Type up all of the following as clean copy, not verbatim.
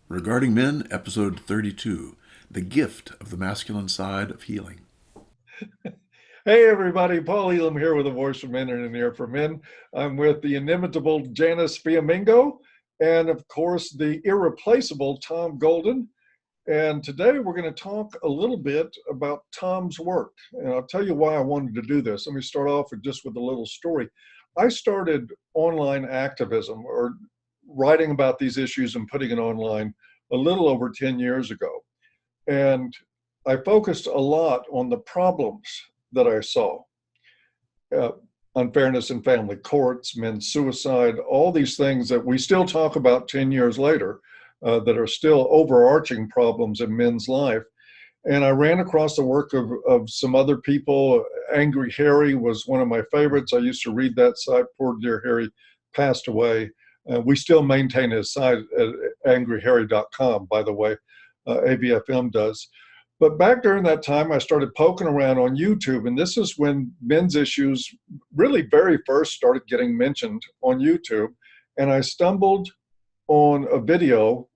Regarding Men, Episode 32, The Gift of the Masculine Side of Healing. Hey everybody, Paul Elam here with a voice for men and an ear for men. I'm with the inimitable Janice Fiamengo and of course the irreplaceable Tom Golden. And today we're going to talk a little bit about Tom's work. And I'll tell you why I wanted to do this. Let me start off with a little story. I started online activism or writing about these issues and putting it online a little over 10 years ago. And I focused a lot on the problems that I saw. Uh, Unfairness in family courts, men's suicide, all these things that we still talk about 10 years later that are still overarching problems in men's life. And I ran across the work of some other people. Angry Harry was one of my favorites. I used to read that site. Poor dear Harry passed away. We still maintain his site at angryharry.com, by the way. AVFM does. But back during that time, I started poking around on YouTube, and this is when men's issues really very first started getting mentioned on YouTube. And I stumbled on a video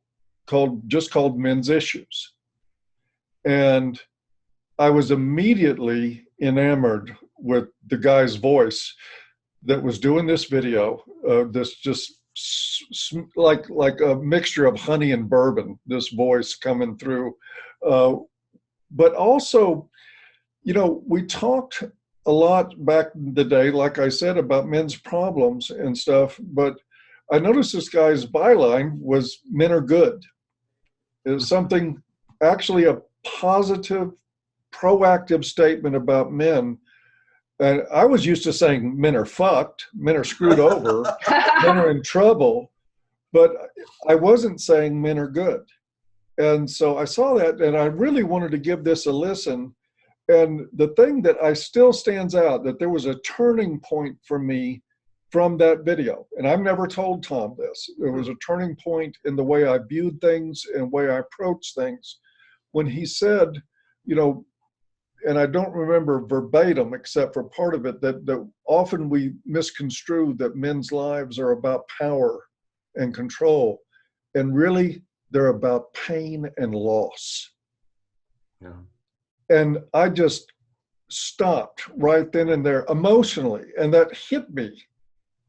called Men's Issues. And I was immediately enamored with the guy's voice that was doing this video, this just like a mixture of honey and bourbon, this voice coming through. But also, we talked a lot back in the day, like I said, about men's problems and stuff. But I noticed this guy's byline was "Men are good." It was something, actually a positive, proactive statement about men. And I was used to saying men are fucked, men are screwed over, men are in trouble. But I wasn't saying men are good. And so I saw that and I really wanted to give this a listen. And the thing that I still stands out, that there was a turning point for me from that video. And I've never told Tom this. There was a turning point in the way I viewed things and the way I approached things when he said, and I don't remember verbatim except for part of it, that often we misconstrue that men's lives are about power and control. And really, they're about pain and loss. Yeah. And I just stopped right then and there emotionally. And that hit me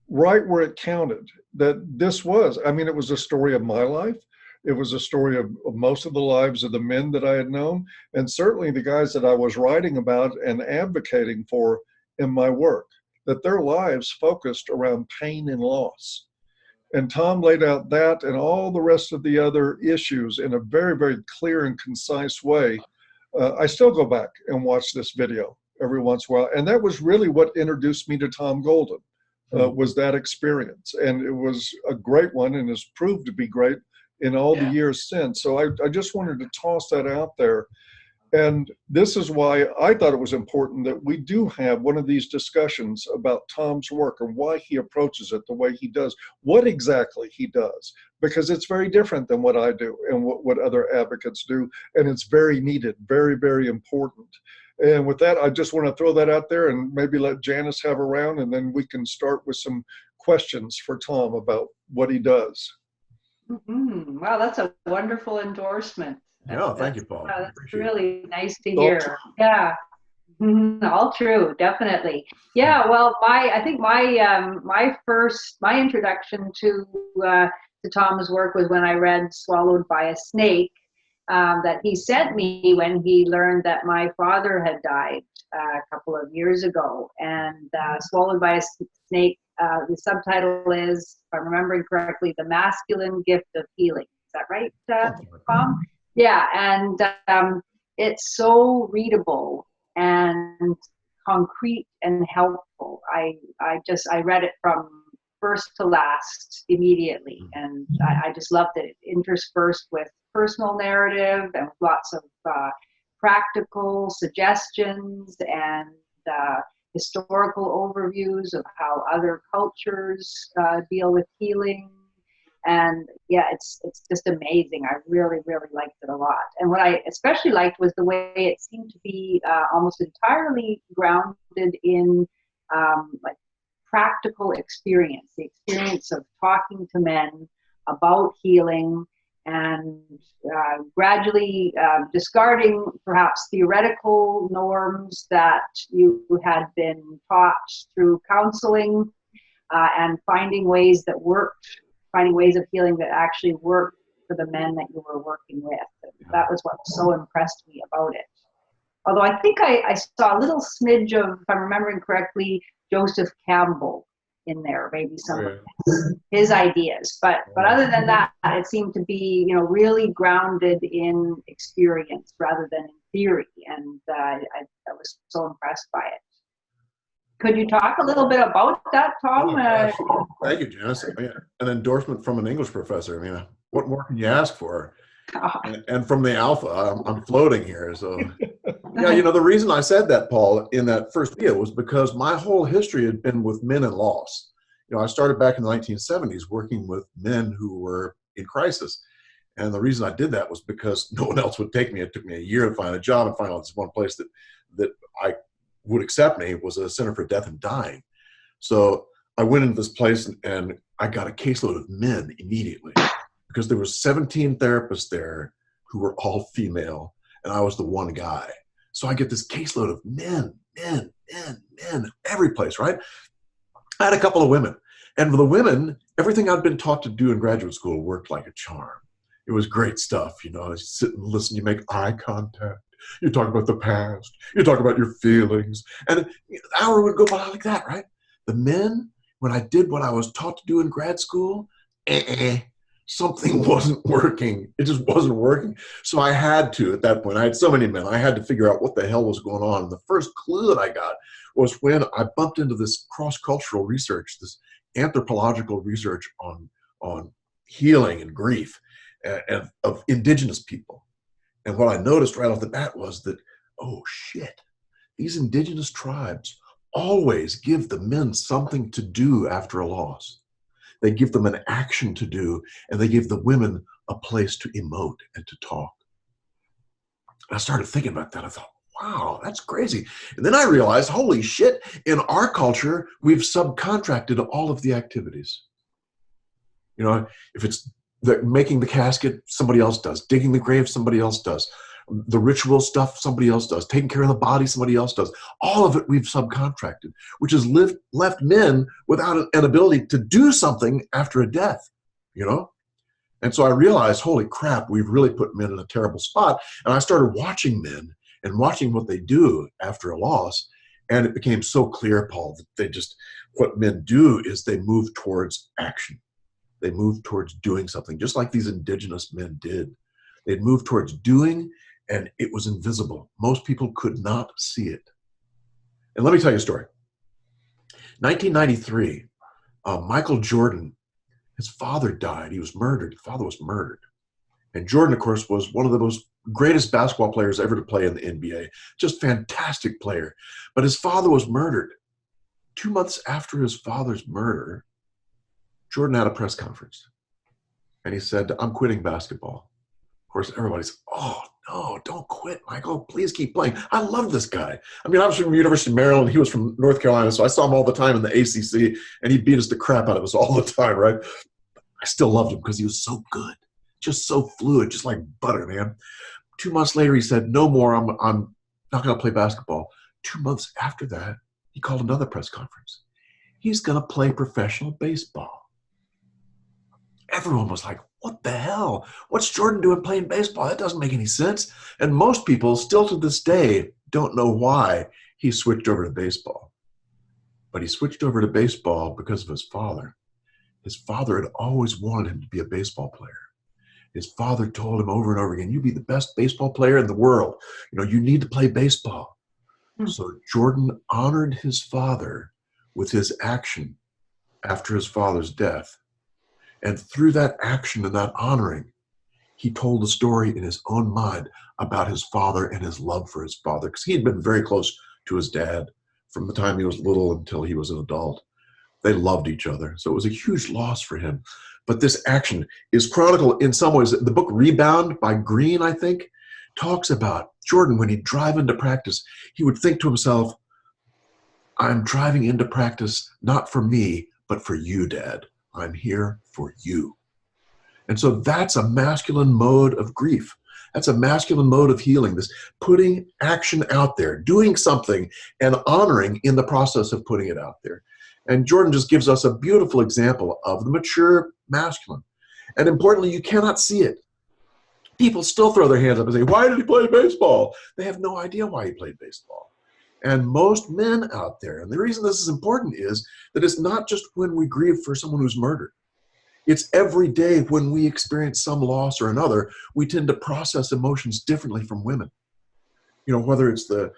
right where it counted, that this was, it was a story of my life. It was a story of most of the lives of the men that I had known, and certainly the guys that I was writing about and advocating for in my work, that their lives focused around pain and loss. And Tom laid out that and all the rest of the other issues in a very, very clear and concise way. I still go back and watch this video every once in a while. And that was really what introduced me to Tom Golden, was that experience. And it was a great one and has proved to be great in all the years since. So I just wanted to toss that out there. And this is why I thought it was important that we do have one of these discussions about Tom's work and why he approaches it the way he does, what exactly he does, because it's very different than what I do and what other advocates do. And it's very needed, very, very important. And with that, I just want to throw that out there and maybe let Janice have a round, and then we can start with some questions for Tom about what he does. Mm-hmm. Wow, that's a wonderful endorsement. Yeah, thank you, Paul. That's really nice to All hear. true. Yeah, all true, definitely. Yeah, well, I think my introduction to Tom's work was when I read "Swallowed by a Snake" that he sent me when he learned that my father had died a couple of years ago, and "Swallowed by a Snake." The subtitle is, if I'm remembering correctly, "The Masculine Gift of Healing." Is that right, Tom? Yeah, and it's so readable and concrete and helpful. I read it from first to last immediately, and I just loved it. Interspersed with personal narrative and lots of practical suggestions and historical overviews of how other cultures deal with healing. And yeah, it's just amazing. I really, really liked it a lot. And what I especially liked was the way it seemed to be almost entirely grounded in like practical experience, the experience of talking to men about healing and gradually discarding perhaps theoretical norms that you had been taught through counseling, and finding ways that worked, finding ways of healing that actually worked for the men that you were working with. And that was what so impressed me about it. Although I think I saw a little smidge of, if I'm remembering correctly, Joseph Campbell in there, maybe some of his ideas. But other than that, it seemed to be, really grounded in experience rather than in theory. And I was so impressed by it. Could you talk a little bit about that, Tom? Thank you, Janice. An endorsement from an English professor. I mean, what more can you ask for? And from the Alpha, I'm floating here. So, yeah, the reason I said that, Paul, in that first video was because my whole history had been with men in loss. I started back in the 1970s working with men who were in crisis. And the reason I did that was because no one else would take me. It took me a year to find a job, and finally this one place that I would accept me was a Center for Death and Dying. So I went into this place and I got a caseload of men immediately, because there was 17 therapists there who were all female, and I was the one guy. So I get this caseload of men, every place, right? I had a couple of women. And for the women, everything I'd been taught to do in graduate school worked like a charm. It was great stuff. You sit and listen, you make eye contact, you talk about the past, you talk about your feelings, and an hour would go by like that, right? The men, when I did what I was taught to do in grad school, something wasn't working. It just wasn't working. So I had to, at that point, I had so many men, I had to figure out what the hell was going on. And the first clue that I got was when I bumped into this cross-cultural research, this anthropological research on healing and grief and of indigenous people. And what I noticed right off the bat was that, oh shit, these indigenous tribes always give the men something to do after a loss. They give them an action to do, and they give the women a place to emote and to talk. And I started thinking about that. I thought, wow, that's crazy. And then I realized, holy shit, in our culture, we've subcontracted all of the activities. If it's making the casket, somebody else does. Digging the grave, somebody else does. The ritual stuff, somebody else does. Taking care of the body, somebody else does. All of it we've subcontracted, which has left men without an ability to do something after a death, And so I realized, holy crap, we've really put men in a terrible spot. And I started watching men and watching what they do after a loss. And it became so clear, Paul, that what men do is they move towards action. They move towards doing something, just like these indigenous men did. They'd move towards doing, and it was invisible. Most people could not see it. And let me tell you a story. 1993, Michael Jordan, his father died. He was murdered. His father was murdered. And Jordan, of course, was one of the most greatest basketball players ever to play in the NBA. Just fantastic player. But his father was murdered. 2 months after his father's murder, Jordan had a press conference. And he said, I'm quitting basketball. Of course, everybody's, oh, no, don't quit, Michael. Please keep playing. I love this guy. I mean, I was from the University of Maryland. He was from North Carolina, so I saw him all the time in the ACC, and he beat us the crap out of us all the time, right? I still loved him because he was so good, just so fluid, just like butter, man. 2 months later, he said, no more, I'm not going to play basketball. 2 months after that, he called another press conference. He's going to play professional baseball. Everyone was like, what the hell? What's Jordan doing playing baseball? That doesn't make any sense. And most people still to this day don't know why he switched over to baseball. But he switched over to baseball because of his father. His father had always wanted him to be a baseball player. His father told him over and over again, you be the best baseball player in the world. You need to play baseball. So Jordan honored his father with his action after his father's death. And through that action and that honoring, he told a story in his own mind about his father and his love for his father, because he had been very close to his dad from the time he was little until he was an adult. They loved each other. So it was a huge loss for him. But this action is chronicled in some ways. The book Rebound by Green, I think, talks about Jordan when he'd drive into practice. He would think to himself, I'm driving into practice not for me, but for you, Dad. I'm here for you. And so that's a masculine mode of grief. That's a masculine mode of healing, this putting action out there, doing something and honoring in the process of putting it out there. And Jordan just gives us a beautiful example of the mature masculine. And importantly, you cannot see it. People still throw their hands up and say, why did he play baseball? They have no idea why he played baseball. And most men out there, and the reason this is important is that it's not just when we grieve for someone who's murdered. It's every day when we experience some loss or another, we tend to process emotions differently from women. You know, whether it's the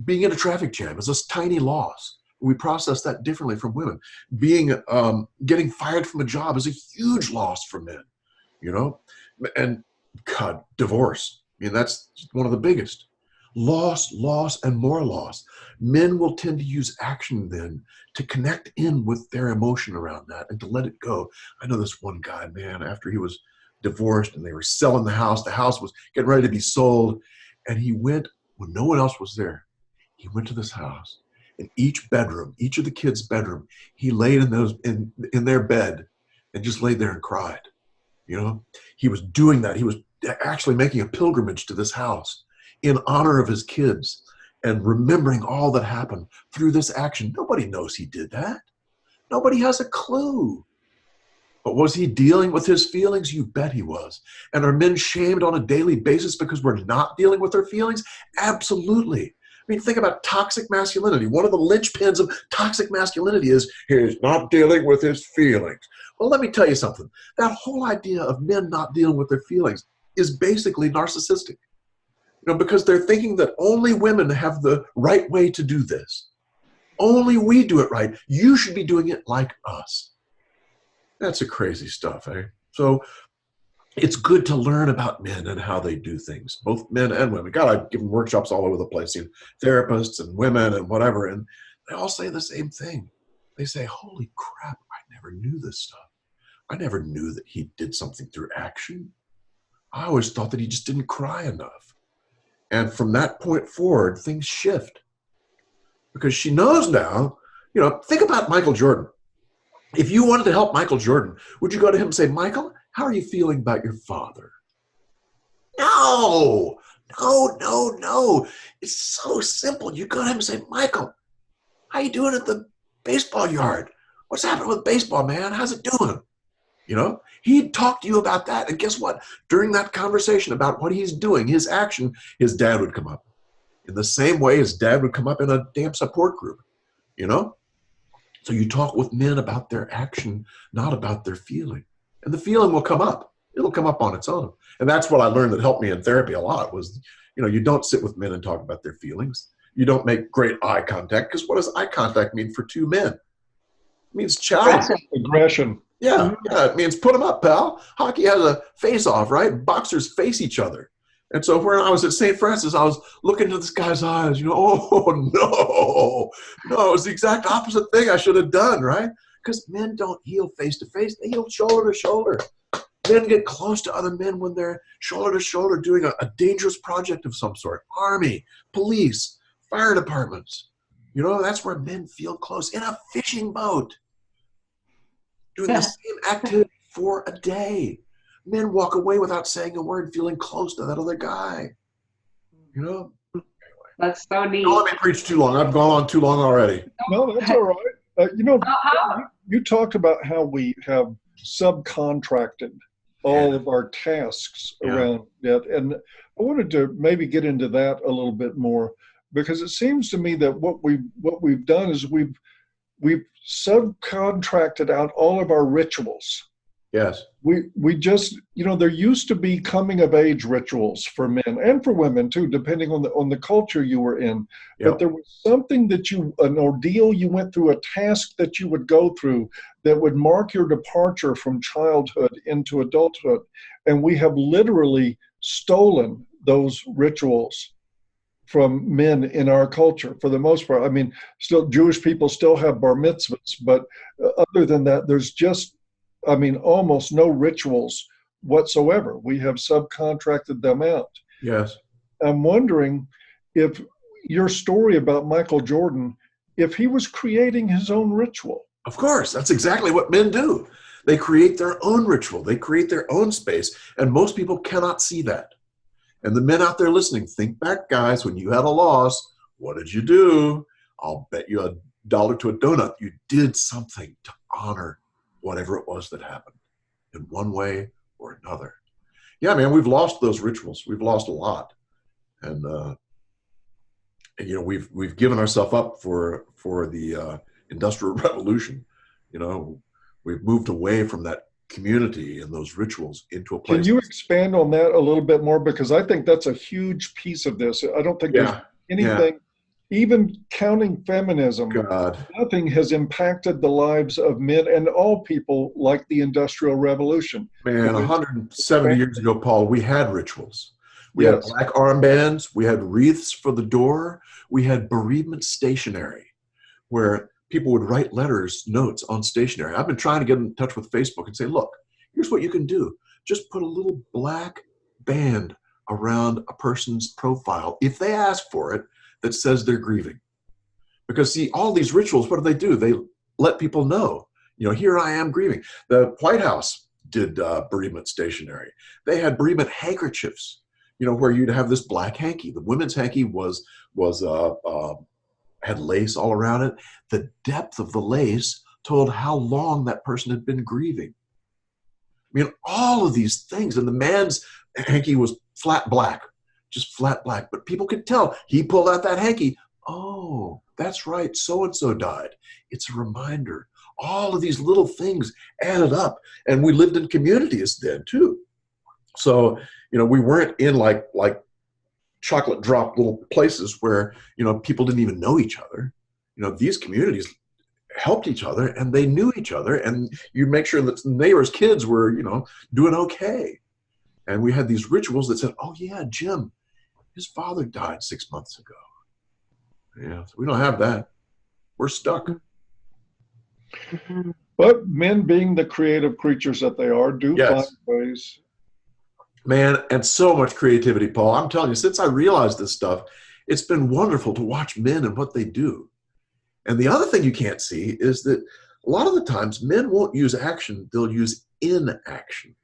being in a traffic jam is a tiny loss. We process that differently from women. Getting fired from a job is a huge loss for men, you know? And God, divorce. I mean, that's one of the biggest. Loss, and more loss. Men will tend to use action then to connect in with their emotion around that and to let it go. I know this one guy, man, after he was divorced and they were selling the house was getting ready to be sold, and he went when no one else was there. He went to this house. In each bedroom, each of the kids' bedroom, he laid in their bed and just laid there and cried. You know, he was doing that. He was actually making a pilgrimage to this house in honor of his kids and remembering all that happened through this action. Nobody knows he did that. Nobody has a clue. But was he dealing with his feelings? You bet he was. And are men shamed on a daily basis because we're not dealing with our feelings? Absolutely. I mean, think about toxic masculinity. One of the linchpins of toxic masculinity is he's not dealing with his feelings. Well, let me tell you something. That whole idea of men not dealing with their feelings is basically narcissistic. You know, because they're thinking that only women have the right way to do this. Only we do it right. You should be doing it like us. That's a crazy stuff, eh? So it's good to learn about men and how they do things, both men and women. God, I've given workshops all over the place, you know, therapists and women and whatever, and they all say the same thing. They say, holy crap, I never knew this stuff. I never knew that he did something through action. I always thought that he just didn't cry enough. And from that point forward, things shift. Because she knows now, you know, think about Michael Jordan. If you wanted to help Michael Jordan, would you go to him and say, Michael, how are you feeling about your father? No. It's so simple. You go to him and say, Michael, how you doing at the baseball yard? What's happening with baseball, man? How's it doing? You know, he'd talk to you about that. And guess what? During that conversation about what he's doing, his action, his dad would come up. In the same way his dad would come up in a damn support group, you know? So you talk with men about their action, not about their feeling. And the feeling will come up. It'll come up on its own. And that's what I learned that helped me in therapy a lot was, you know, you don't sit with men and talk about their feelings. You don't make great eye contact, because what does eye contact mean for two men? It means challenge. Aggression. Yeah, it means put them up, pal. Hockey has a face-off, right? Boxers face each other. And so when I was at St. Francis, I was looking into this guy's eyes, you know, oh, no, it was the exact opposite thing I should have done, right? Because men don't heal face-to-face. They heal shoulder-to-shoulder. Men get close to other men when they're shoulder-to-shoulder doing a dangerous project of some sort. Army, police, fire departments. You know, that's where men feel close. In a fishing boat. Doing the same activity for a day. Men walk away without saying a word, feeling close to that other guy. You know? That's so neat. Don't let me preach too long. I've gone on too long already. No, that's all right. You know, you talked about how we have subcontracted all of our tasks around that. And I wanted to maybe get into that a little bit more, because it seems to me that what we've done is we've subcontracted out all of our rituals. Yes. We just, you know, there used to be coming of age rituals for men and for women too, depending on the culture you were in. Yep. But there was something an ordeal you went through, a task that you would go through that would mark your departure from childhood into adulthood. And we have literally stolen those rituals from men in our culture for the most part. I mean, still Jewish people still have bar mitzvahs, but other than that, there's just, I mean, almost no rituals whatsoever. We have subcontracted them out. Yes. I'm wondering if your story about Michael Jordan, if he was creating his own ritual. Of course. That's exactly what men do. They create their own ritual. They create their own space. And most people cannot see that. And the men out there listening, think back, guys, when you had a loss, what did you do? I'll bet you $1 to a donut. You did something to honor whatever it was that happened in one way or another. Yeah, man, we've lost those rituals. We've lost a lot. And you know, we've given ourselves up for the Industrial Revolution. You know, we've moved away from that community and those rituals into a place. Can you expand on that a little bit more? Because I think that's a huge piece of this. I don't think there's anything, even counting feminism, nothing has impacted the lives of men and all people like the Industrial Revolution. Man, 170 years ago, Paul, we had rituals. We had black armbands, we had wreaths for the door, we had bereavement stationery, where people would write letters, notes on stationery. I've been trying to get in touch with Facebook and say, look, here's what you can do. Just put a little black band around a person's profile, if they ask for it, that says they're grieving. Because see, all these rituals, what do? They let people know, you know, here I am grieving. The White House did bereavement stationery. They had bereavement handkerchiefs, you know, where you'd have this black hanky. The women's hanky had lace all around it. The depth of the lace told how long that person had been grieving. I mean, all of these things. And the man's hanky was flat black, just flat black. But people could tell. He pulled out that hanky. Oh, that's right. So-and-so died. It's a reminder. All of these little things added up. And we lived in communities then, too. So, you know, we weren't in like chocolate drop little places where, you know, people didn't even know each other. You know, these communities helped each other and they knew each other, and you make sure that the neighbors' kids were, you know, doing okay. And we had these rituals that said, oh yeah, Jim, his father died 6 months ago. Yeah, so we don't have that. We're stuck. But men, being the creative creatures that they are, do find ways. Man, and so much creativity, Paul. I'm telling you, since I realized this stuff, it's been wonderful to watch men and what they do. And the other thing you can't see is that a lot of the times men won't use action, they'll use inaction.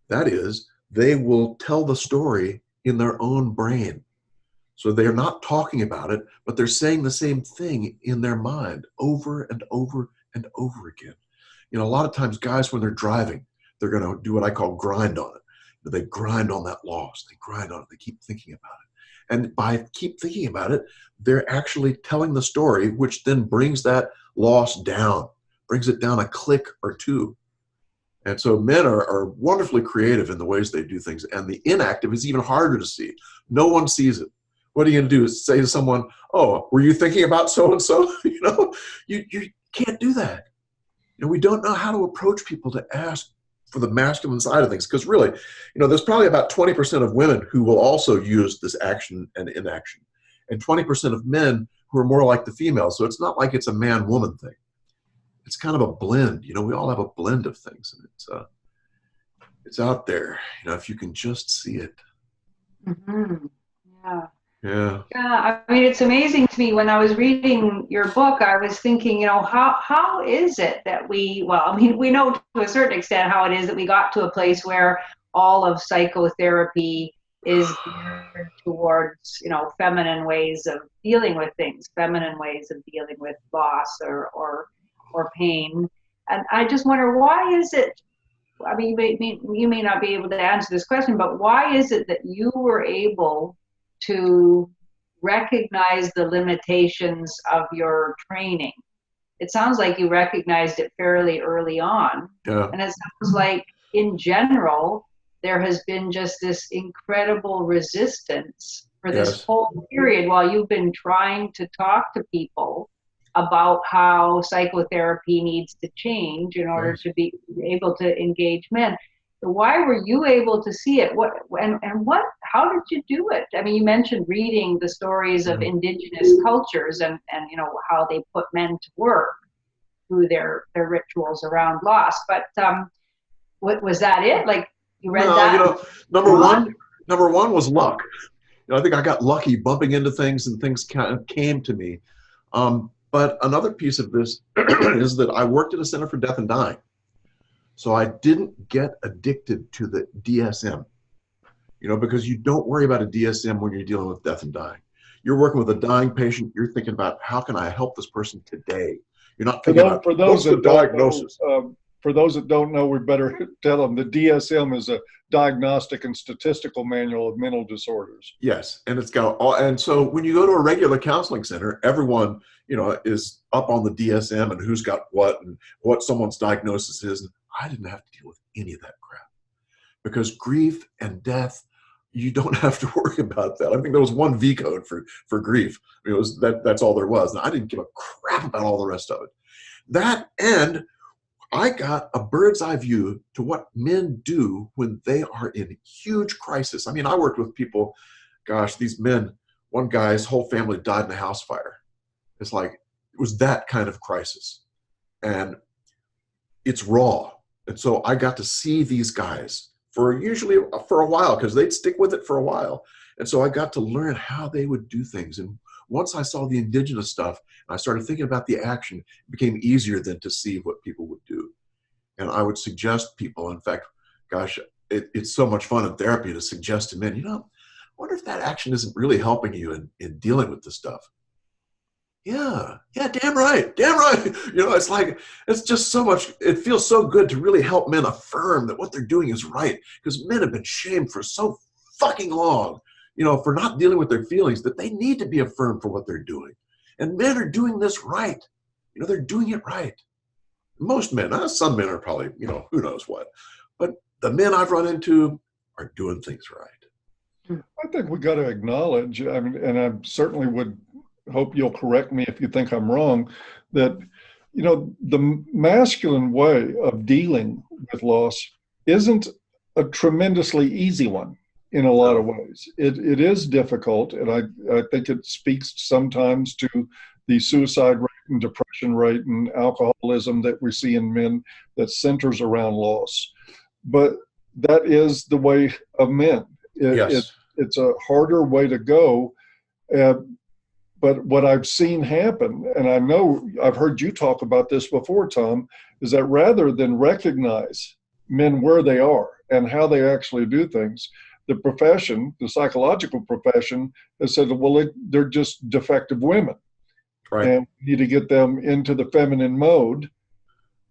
That is, they will tell the story in their own brain. So they're not talking about it, but they're saying the same thing in their mind over and over and over again. You know, a lot of times guys, when they're driving, they're going to do what I call grind on it. They grind on that loss. They grind on it. They keep thinking about it. And by keep thinking about it, they're actually telling the story, which then brings that loss down, brings it down a click or two. And so men are wonderfully creative in the ways they do things. And the inactive is even harder to see. No one sees it. What are you going to do? Is say to someone, oh, were you thinking about so-and-so? You know, you can't do that. You know, we don't know how to approach people to ask for the masculine side of things. Because really, you know, there's probably about 20% of women who will also use this action and inaction, and 20% of men who are more like the females. So it's not like it's a man-woman thing. It's kind of a blend. You know, we all have a blend of things, and it's out there. You know, if you can just see it. Mm-hmm. Yeah. Yeah. Yeah, I mean, it's amazing to me. When I was reading your book, I was thinking, you know, how is it that we know to a certain extent how it is that we got to a place where all of psychotherapy is geared towards, you know, feminine ways of dealing with things, feminine ways of dealing with loss or pain. And I just wonder, why is it, I mean, you may not be able to answer this question, but why is it that you were able to recognize the limitations of your training? It sounds like you recognized it fairly early on. Yeah. And it sounds like in general, there has been just this incredible resistance for this whole period while you've been trying to talk to people about how psychotherapy needs to change in order to be able to engage men. Why were you able to see it? How did you do it? I mean, you mentioned reading the stories of indigenous cultures and you know, how they put men to work through their rituals around loss. But what was that it? Like, you read that? You know, number one was luck. You know, I think I got lucky bumping into things and things kind of came to me. But another piece of this is that I worked at a Center for Death and Dying. So I didn't get addicted to the DSM, because you don't worry about a DSM when you're dealing with death and dying. You're working with a dying patient. You're thinking about, how can I help this person today? You're not thinking about what's the diagnosis. For those that don't know, we better tell them the DSM is a diagnostic and statistical manual of mental disorders. Yes, and it's got all. And so when you go to a regular counseling center, everyone is up on the DSM and who's got what and what someone's diagnosis is. And I didn't have to deal with any of that crap, because grief and death, you don't have to worry about that. I think there was one V code for grief. It was that's all there was. And I didn't give a crap about all the rest of it. That, and I got a bird's eye view to what men do when they are in huge crisis. I mean, I worked with people, gosh, these men, one guy's whole family died in a house fire. It's like, it was that kind of crisis. And it's raw. And so I got to see these guys for a while, because they'd stick with it for a while. And so I got to learn how they would do things. And once I saw the indigenous stuff, and I started thinking about the action, it became easier than to see what people would do. And I would suggest people, in fact, gosh, it's so much fun in therapy to suggest to men, I wonder if that action isn't really helping you in dealing with this stuff. Yeah, damn right. It's like, it's just so much, it feels so good to really help men affirm that what they're doing is right, because men have been shamed for so fucking long, for not dealing with their feelings, that they need to be affirmed for what they're doing. And men are doing this right. They're doing it right. Most men, some men are probably, who knows what, but the men I've run into are doing things right. I think we got to acknowledge, and I certainly would hope you'll correct me if you think I'm wrong, that, the masculine way of dealing with loss isn't a tremendously easy one in a lot of ways. It is difficult, and I think it speaks sometimes to the suicide rate and depression rate and alcoholism that we see in men that centers around loss. But that is the way of men. Yes. It's a harder way to go. But what I've seen happen, and I know I've heard you talk about this before, Tom, is that rather than recognize men where they are and how they actually do things, the profession, the psychological profession, has said, well, they're just defective women. Right. And we need to get them into the feminine mode,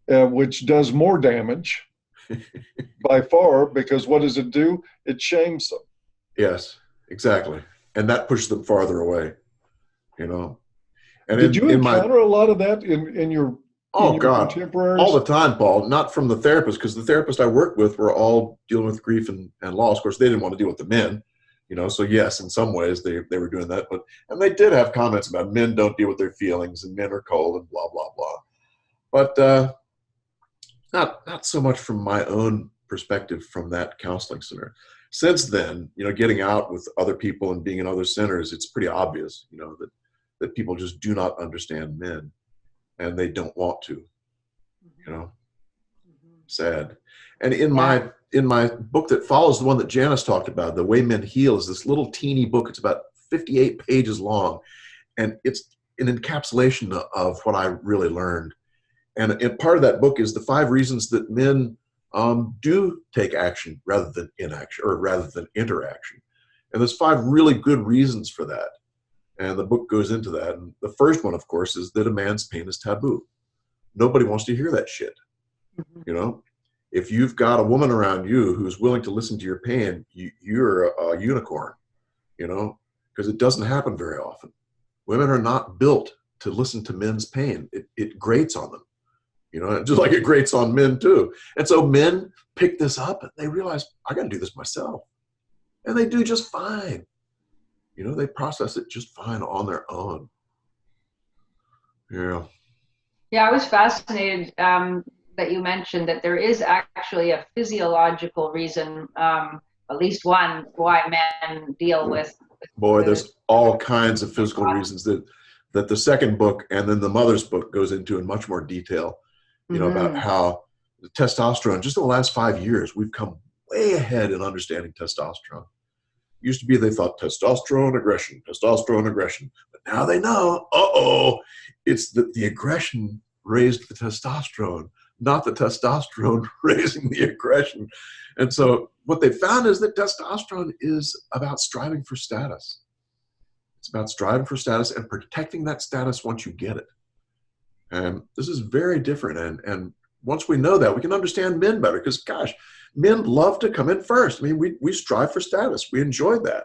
which does more damage by far, because what does it do? It shames them. Yes, exactly. And that pushes them farther away, And did you encounter a lot of that in your contemporaries? All the time, Paul. Not from the therapist, because the therapists I worked with were all dealing with grief and loss. Of course, they didn't want to deal with the men. So yes, in some ways they were doing that, and they did have comments about men don't deal with their feelings and men are cold and blah, blah, blah. But not so much from my own perspective from that counseling center. Since then, getting out with other people and being in other centers, it's pretty obvious, that people just do not understand men, and they don't want to, Sad. And in my book that follows, the one that Janice talked about, The Way Men Heal, is this little teeny book. It's about 58 pages long, and it's an encapsulation of what I really learned. And part of that book is the 5 reasons that men do take action rather than inaction, or rather than interaction. And there's 5 really good reasons for that. And the book goes into that. And the first one, of course, is that a man's pain is taboo. Nobody wants to hear that shit. If you've got a woman around you who's willing to listen to your pain, you're a unicorn, because it doesn't happen very often. Women are not built to listen to men's pain. It grates on them, just like it grates on men too. And so men pick this up and they realize, I got to do this myself. And they do just fine. They process it just fine on their own. Yeah. Yeah, I was fascinated that you mentioned that there is actually a physiological reason, at least one, why men deal with. Boy, there's all kinds of physical reasons that the second book and then the mother's book goes into in much more detail, about how the testosterone, just in the last 5 years, we've come way ahead in understanding testosterone. Used to be they thought testosterone aggression, but now they know, it's that the aggression raised the testosterone, not the testosterone raising the aggression. And so what they found is that testosterone is about striving for status. It's about striving for status and protecting that status once you get it. And this is very different. And once we know that, we can understand men better, because gosh, men love to come in first. I mean, we strive for status. We enjoy that.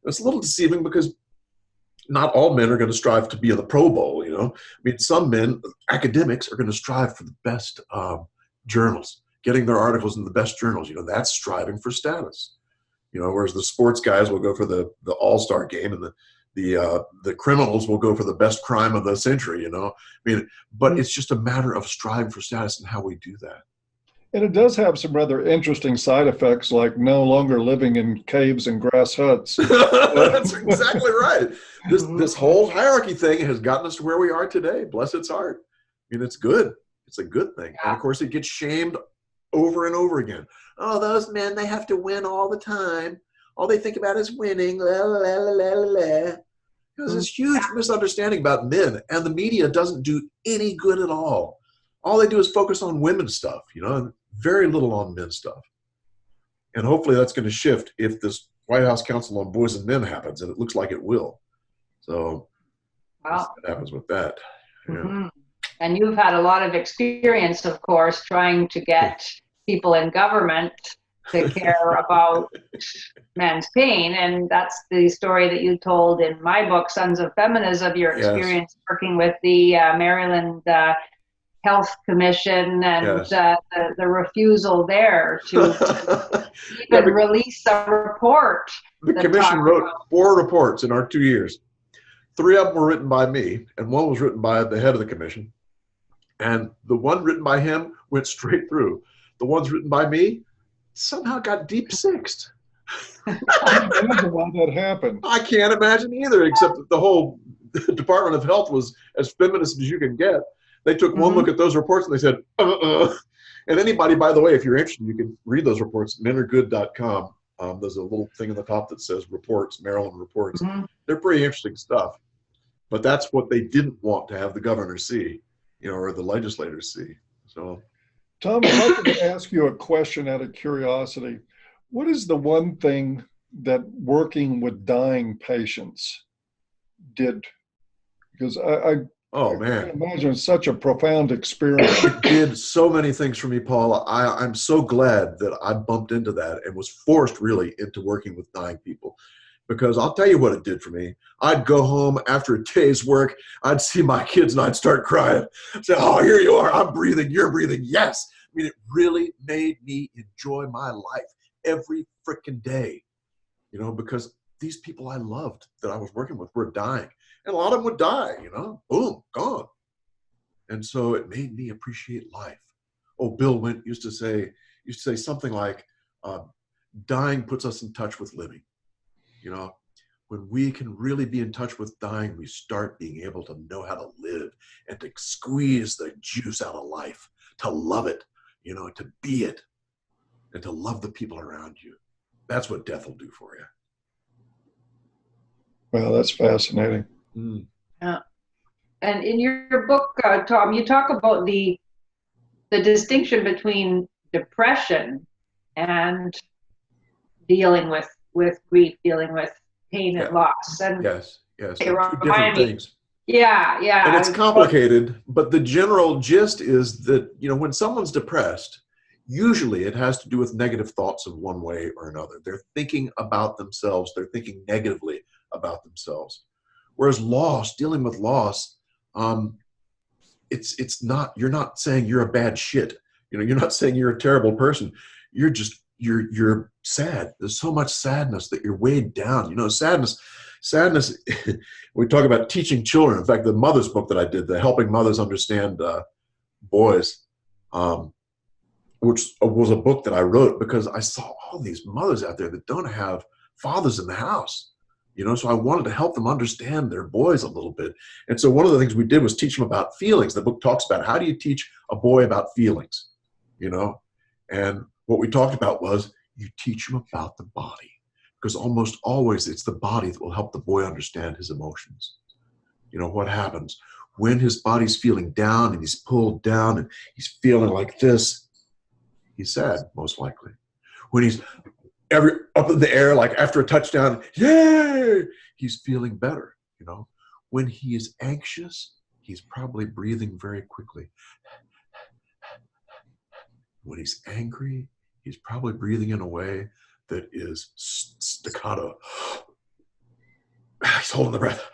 It's a little deceiving because not all men are going to strive to be in the Pro Bowl, you know. I mean, some men, academics, are going to strive for the best journals, getting their articles in the best journals. You know, that's striving for status. You know, whereas the sports guys will go for the all-star game, and the criminals will go for the best crime of the century, you know. I mean, but it's just a matter of striving for status and how we do that. And it does have some rather interesting side effects, like no longer living in caves and grass huts. That's exactly right. This whole hierarchy thing has gotten us to where we are today. Bless its heart. I mean, it's good. It's a good thing. And of course, it gets shamed over and over again. Oh, those men, they have to win all the time. All they think about is winning. La, la, la, la, la, la. There's this huge misunderstanding about men, and the media doesn't do any good at all. All they do is focus on women's stuff, you know, and very little on men's stuff. And hopefully that's going to shift if this White House Council on Boys and Men happens, and it looks like it will. So what happens with that. Yeah. Mm-hmm. And you've had a lot of experience, of course, trying to get people in government to care about men's pain. And that's the story that you told in my book, Sons of Feminism, your experience working with the Maryland Health Commission and the refusal there to even release a report. The commission wrote 4 reports in our 2 years. 3 of them were written by me, and 1 was written by the head of the commission. And the one written by him went straight through. The ones written by me somehow got deep sixed. I can't imagine why that happened. I can't imagine either, except that the whole Department of Health was as feminist as you can get. They took one look at those reports and they said, And anybody, by the way, if you're interested, you can read those reports, MenAreGood.com. There's a little thing in the top that says reports, Maryland reports. They're pretty interesting stuff. But that's what they didn't want to have the governor see, you know, or the legislators see. So, Tom, if I could ask you a question out of curiosity, what is the one thing that working with dying patients did? Because I can imagine it's such a profound experience. It did so many things for me, Paul. I'm so glad that I bumped into that and was forced really into working with dying people. Because I'll tell you what it did for me. I'd go home after a day's work. I'd see my kids and I'd start crying. I'd say, oh, here you are. I'm breathing. You're breathing. Yes. I mean, it really made me enjoy my life every freaking day, you know, because these people I loved that I was working with were dying. And a lot of them would die, you know, boom, gone. And so it made me appreciate life. Oh, Bill Wint used to say something like, dying puts us in touch with living. You know, when we can really be in touch with dying, we start being able to know how to live and to squeeze the juice out of life, to love it, you know, to be it, and to love the people around you. That's what death will do for you. Well, that's fascinating. Yeah. And in your book, Tom, you talk about the distinction between depression and dealing with grief, dealing with pain and loss. And yes, two different things. Yeah. And it's complicated, but the general gist is that, you know, when someone's depressed, usually it has to do with negative thoughts in one way or another. They're thinking about themselves. They're thinking negatively about themselves. Whereas dealing with loss, it's not, you're not saying you're a bad shit. You know, you're not saying you're a terrible person. You're just, you're sad. There's so much sadness that you're weighed down. You know, sadness, we talk about teaching children. In fact, the mother's book that I did, the Helping Mothers Understand Boys, which was a book that I wrote because I saw all these mothers out there that don't have fathers in the house. You know, so I wanted to help them understand their boys a little bit. And so one of the things we did was teach them about feelings. The book talks about how do you teach a boy about feelings, you know? And what we talked about was you teach him about the body, because almost always it's the body that will help the boy understand his emotions. You know, what happens when his body's feeling down and he's pulled down and he's feeling like this, he's sad, most likely. When he's up in the air, like after a touchdown, yay, he's feeling better, you know. When he is anxious, he's probably breathing very quickly. When he's angry, he's probably breathing in a way that is staccato. He's holding the breath.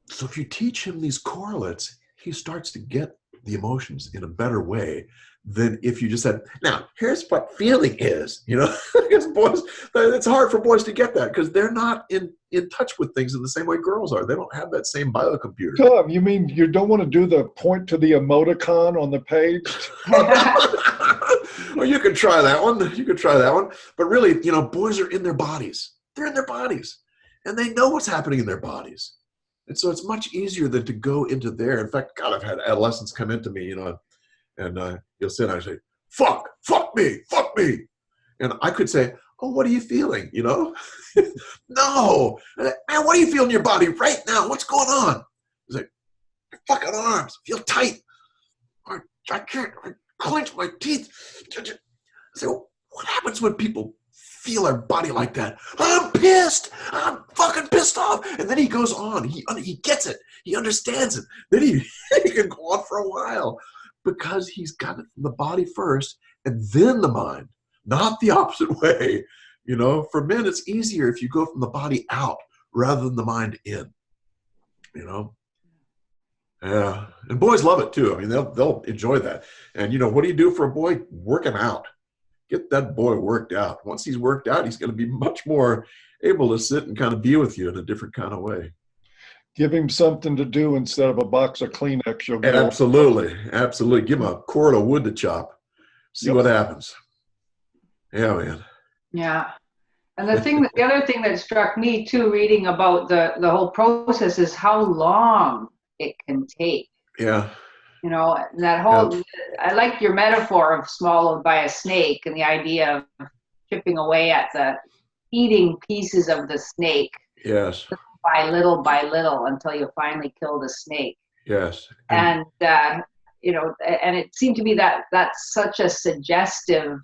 So if you teach him these correlates, he starts to get the emotions in a better way than if you just said, now, here's what feeling is. You know, because boys, it's hard for boys to get that because they're not in touch with things in the same way girls are. They don't have that same biocomputer. Tom, you mean you don't want to do the point to the emoticon on the page? Well, you could try that one. You could try that one. But really, you know, boys are in their bodies. They're in their bodies. And they know what's happening in their bodies. And so it's much easier than to go into there. In fact, God, I've had adolescents come into me, you know, and he'll sit and I say, fuck me. And I could say, oh, what are you feeling? You know? No. Man, what do you feel in your body right now? What's going on? He's like, my fucking arms feel tight. I can't clench my teeth. I say, well, what happens when people feel our body like that? I'm pissed. I'm fucking pissed off. And then he goes on. He gets it. He understands it. Then he can go on for a while because he's got it from the body first and then the mind, not the opposite way. You know, for men, it's easier if you go from the body out rather than the mind in, you know? Yeah. And boys love it too. I mean, they'll enjoy that. And you know, what do you do for a boy? Work him out. Get that boy worked out. Once he's worked out, he's going to be much more able to sit and kind of be with you in a different kind of way. Give him something to do instead of a box of Kleenex. You'll get Absolutely. Absolutely. Give him a cord of wood to chop. See what happens. Yeah, man. Yeah. And the other thing that struck me too, reading about the whole process, is how long it can take. Yeah. You know, that whole, I like your metaphor of swallowed by a snake and the idea of chipping away at the eating pieces of the snake. Yes. By little until you finally kill the snake. Yes. And you know, and it seemed to me that that's such a suggestive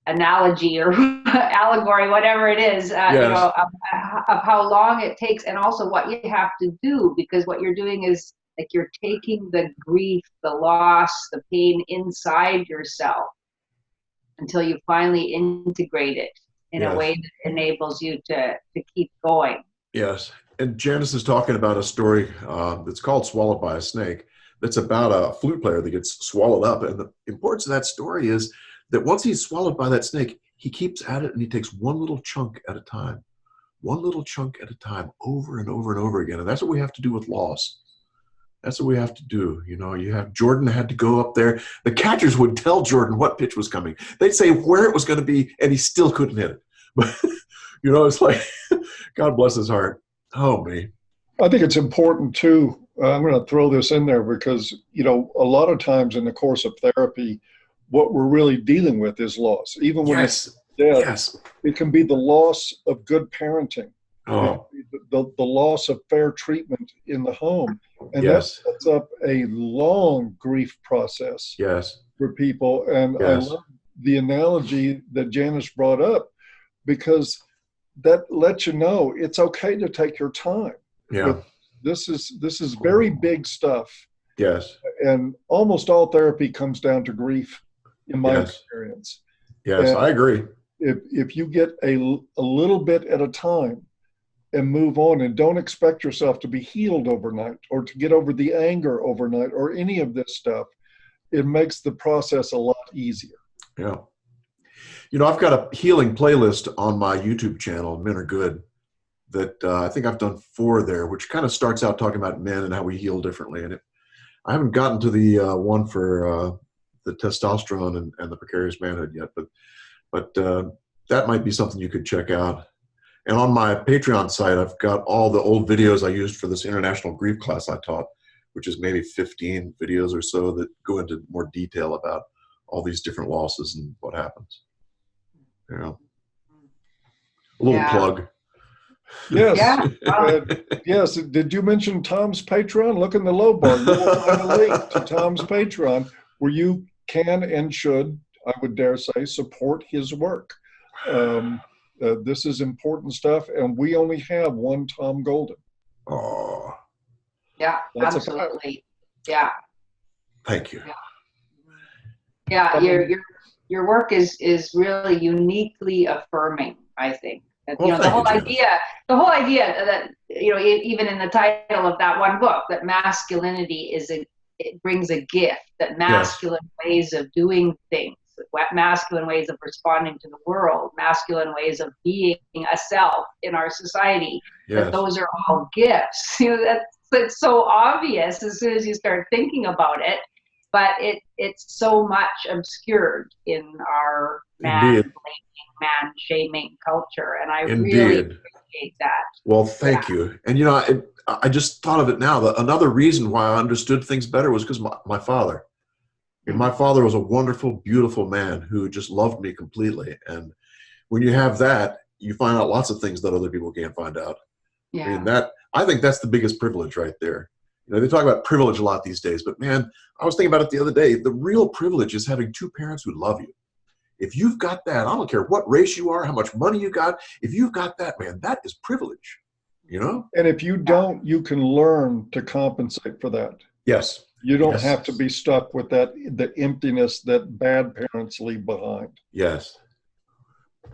analogy or allegory, whatever it is, you know, of how long it takes and also what you have to do, because what you're doing is like you're taking the grief, the loss, the pain inside yourself until you finally integrate it in a way that enables you to keep going. Yes. And Janice is talking about a story that's called Swallowed by a Snake. That's about a flute player that gets swallowed up. And the importance of that story is that once he's swallowed by that snake, he keeps at it and he takes one little chunk at a time, over and over and over again. And that's what we have to do with loss. That's what we have to do. You know, Jordan had to go up there. The catchers would tell Jordan what pitch was coming. They'd say where it was going to be, and he still couldn't hit it. But, you know, it's like, God bless his heart. Oh, me. I think it's important too. I'm going to throw this in there because, you know, a lot of times in the course of therapy, what we're really dealing with is loss. Even when it's dead, it can be the loss of good parenting, the loss of fair treatment in the home. And that sets up a long grief process for people. And I love the analogy that Janice brought up because that lets you know it's okay to take your time. Yeah. This is very big stuff. Yes. And almost all therapy comes down to grief, in my experience. Yes, and I agree. If you get a little bit at a time and move on and don't expect yourself to be healed overnight or to get over the anger overnight or any of this stuff, it makes the process a lot easier. Yeah. You know, I've got a healing playlist on my YouTube channel, Men Are Good, that I think I've done 4 there, which kind of starts out talking about men and how we heal differently. And I haven't gotten to the one for the testosterone and the precarious manhood yet, but that might be something you could check out. And on my Patreon site, I've got all the old videos I used for this international grief class I taught, which is maybe 15 videos or so that go into more detail about all these different losses and what happens. You know, a little plug. Yes. Yeah. Yes. Did you mention Tom's Patreon? Look in the low bar. You will find a link to Tom's Patreon where you can and should, I would dare say, support his work. This is important stuff, and we only have one Tom Golden. Oh, Yeah, That's absolutely. Yeah. thank you. Yeah, your work is really uniquely affirming, I think. Well, You know, thank you, Janice. the whole idea that, you know, even in the title of that one book, that masculinity it brings a gift, that masculine ways of doing things, masculine ways of responding to the world, masculine ways of being a self in our society, that those are all gifts. You know, it's so obvious as soon as you start thinking about it, but it's so much obscured in our man-blaming, man-shaming culture, and I really appreciate that. Well, thank you. And you know, I just thought of it now. Another reason why I understood things better was because my father. And my father was a wonderful, beautiful man who just loved me completely. And when you have that, you find out lots of things that other people can't find out. Yeah. I mean, I think that's the biggest privilege right there. You know, they talk about privilege a lot these days, but man, I was thinking about it the other day. The real privilege is having two parents who love you. If you've got that, I don't care what race you are, how much money you got. If you've got that, man, that is privilege, you know? And if you don't, you can learn to compensate for that. Yes. You don't have to be stuck with the emptiness that bad parents leave behind. Yes.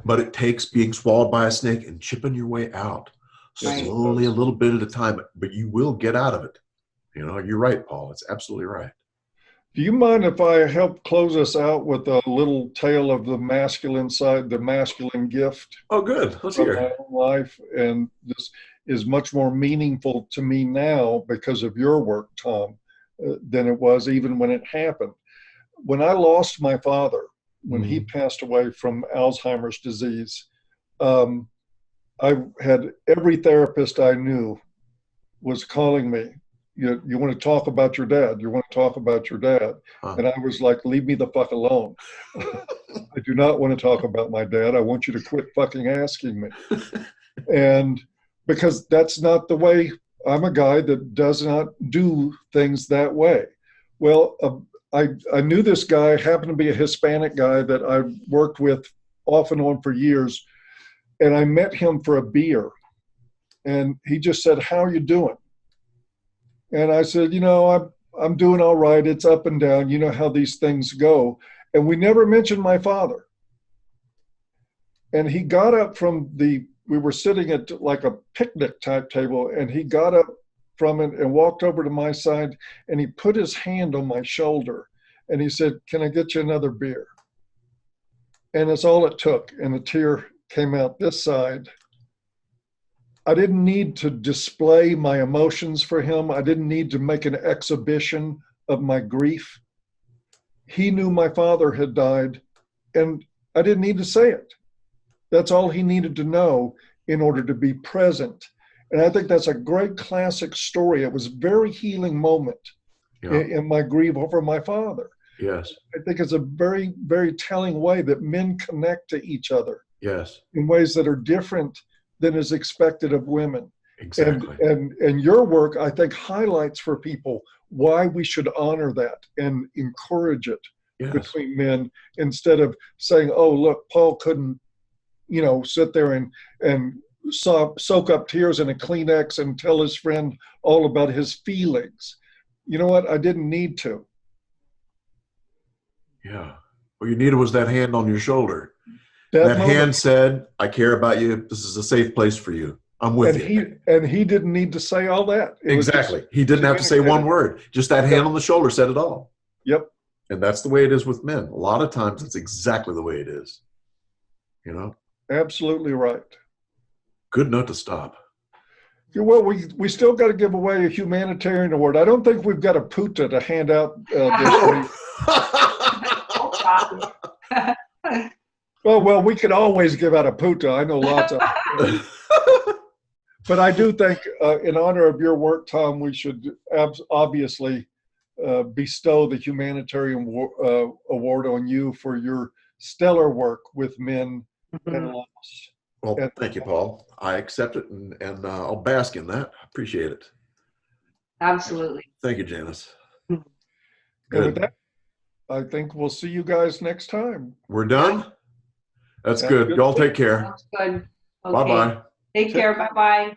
But it takes being swallowed by a snake and chipping your way out slowly, a little bit at a time, but you will get out of it. You know, you're right, Paul. It's absolutely right. Do you mind if I help close us out with a little tale of the masculine side, the masculine gift? Oh, good. Let's hear. My own life, and this is much more meaningful to me now because of your work, Tom, than it was even when it happened. When I lost my father, when he passed away from Alzheimer's disease, I had every therapist I knew was calling me. You want to talk about your dad? You want to talk about your dad? And I was like, leave me the fuck alone. I do not want to talk about my dad. I want you to quit fucking asking me. And because that's not the way, I'm a guy that does not do things that way. Well, I knew this guy, happened to be a Hispanic guy that I worked with off and on for years. And I met him for a beer. And he just said, how are you doing? And I said, you know, I'm doing all right. It's up and down. You know how these things go. And we never mentioned my father. And he got up from we were sitting at like a picnic type table, and he got up from it and walked over to my side, and he put his hand on my shoulder and he said, can I get you another beer? And that's all it took. And a tear came out this side. I didn't need to display my emotions for him. I didn't need to make an exhibition of my grief. He knew my father had died, and I didn't need to say it. That's all he needed to know in order to be present. And I think that's a great classic story. It was a very healing moment in my grief over my father. Yes. I think it's a very, very telling way that men connect to each other. Yes. In ways that are different than is expected of women. Exactly. And your work, I think, highlights for people why we should honor that and encourage it between men, instead of saying, oh, look, Paul couldn't, you know, sit there and soak up tears in a Kleenex and tell his friend all about his feelings. You know what? I didn't need to. Yeah. What you needed was that hand on your shoulder. That hand said, I care about you. This is a safe place for you. I'm with you. And he didn't need to say all that. Exactly. He didn't have to say one word. Just that hand on the shoulder said it all. Yep. And that's the way it is with men. A lot of times it's exactly the way it is. You know? Absolutely right. Good note to stop. Well, we still got to give away a humanitarian award. I don't think we've got a puta to hand out this week. Well, we could always give out a puta. I know lots of them. But I do think, in honor of your work, Tom, we should obviously bestow the humanitarian award on you for your stellar work with men and loss. Well, And- thank you, Paul. I accept it and I'll bask in that. Appreciate it. Absolutely. Thank you, Janice. And with Good. that, I think we'll see you guys next time. We're done? That's Have a good. good Y'all week. take care. Sounds good. Okay. Bye-bye. Take care. Bye-bye.